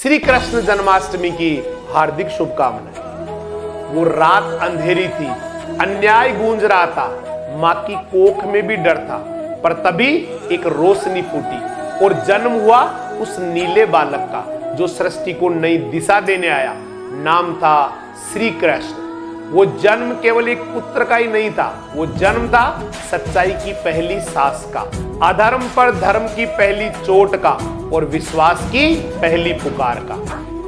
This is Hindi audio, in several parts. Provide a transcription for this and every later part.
श्री कृष्ण जन्माष्टमी की हार्दिक शुभकामनाएं। वो रात अंधेरी थी, अन्याय गूंज रहा था, मां की कोख में भी डर था, पर तभी एक रोशनी फूटी और जन्म हुआ उस नीले बालक का जो सृष्टि को नई दिशा देने आया। नाम था श्री कृष्ण। वो जन्म केवल एक पुत्र का ही नहीं था, वो जन्म था सच्चाई की पहली सांस का, अधर्म पर धर्म की पहली चोट का और विश्वास की पहली पुकार का।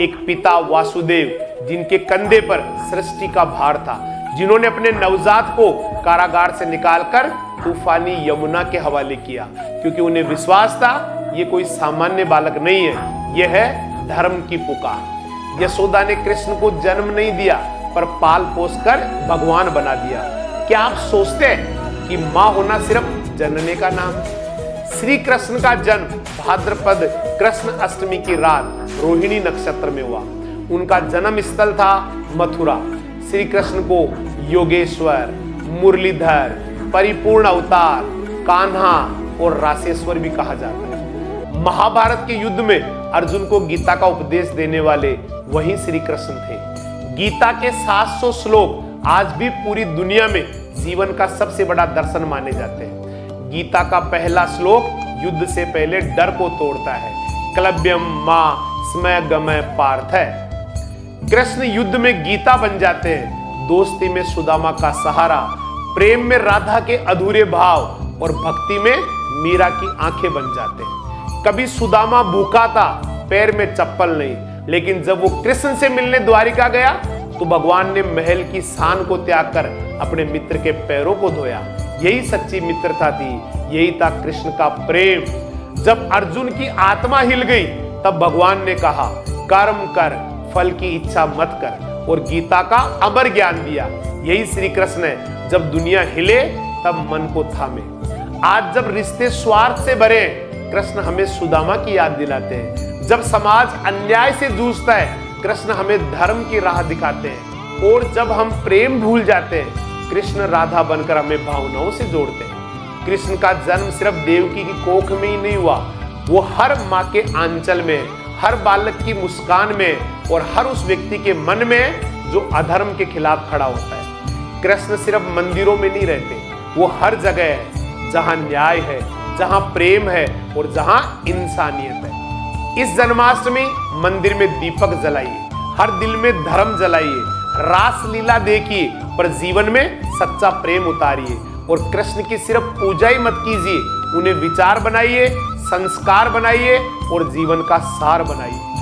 एक पिता वासुदेव जिनके कंधे पर सृष्टि का भार था, जिन्होंने अपने नवजात को कारागार से निकालकर तूफानी यमुना के हवाले किया, क्योंकि उन्हें विश्वास था ये कोई सामान्य बालक नहीं है, यह है धर्म की पुकार। यशोदा ने कृष्ण को जन्म नहीं दिया, पर पाल पोस कर भगवान बना दिया। क्या आप सोचते हैं कि मां होना सिर्फ जनने का नाम है? श्री कृष्ण का जन्म भाद्रपद कृष्ण अष्टमी की रात रोहिणी नक्षत्र में हुआ। उनका जन्म स्थल था मथुरा। श्री कृष्ण को योगेश्वर, मुरलीधर, परिपूर्ण अवतार, कान्हा और रासेश्वर भी कहा जाता है। महाभारत के युद्ध में अर्जुन को गीता का उपदेश देने वाले वही श्री कृष्ण थे। गीता के 700 श्लोक आज भी पूरी दुनिया में जीवन का सबसे बड़ा दर्शन माने जाते हैं। गीता का पहला श्लोक युद्ध से पहले डर को तोड़ता है। क्लव्यम मां स्मय गमय पार्थ है। कृष्ण युद्ध में गीता बन जाते हैं, दोस्ती में सुदामा का सहारा, प्रेम में राधा के अधूरे भाव और भक्ति में मीरा की आंखें बन जाते हैं। कभी सुदामा भूखा था, पैर में चप्पल नहीं, लेकिन जब वो कृष्ण से मिलने द्वारिका गया तो भगवान ने महल की शान को त्याग कर अपने मित्र के पैरों को धोया। यही सच्ची मित्रता थी, यही था कृष्ण का प्रेम। जब अर्जुन की आत्मा हिल गई तब भगवान ने कहा, कर्म कर, फल की इच्छा मत कर, और गीता का अमर ज्ञान दिया। यही श्री कृष्ण है, जब दुनिया हिले तब मन को थामे। आज जब रिश्ते स्वार्थ से भरे, कृष्ण हमें सुदामा की याद दिलाते हैं। जब समाज अन्याय से जूझता है, कृष्ण हमें धर्म की राह दिखाते हैं। और जब हम प्रेम भूल जाते हैं, कृष्ण राधा बनकर हमें भावनाओं से जोड़ते हैं। कृष्ण का जन्म सिर्फ देवकी की कोख में ही नहीं हुआ, वो हर माँ के आंचल में, हर बालक की मुस्कान में और हर उस व्यक्ति के मन में जो अधर्म के खिलाफ खड़ा होता है। कृष्ण सिर्फ मंदिरों में नहीं रहते, वो हर जगह है जहां न्याय है, जहां प्रेम है और जहां इंसानियत है। इस जन्माष्टमी मंदिर में दीपक जलाइए, हर दिल में धर्म जलाइए, रास लीला देखिए, पर जीवन में सच्चा प्रेम उतारिए। और कृष्ण की सिर्फ पूजा ही मत कीजिए, उन्हें विचार बनाइए, संस्कार बनाइए और जीवन का सार बनाइए।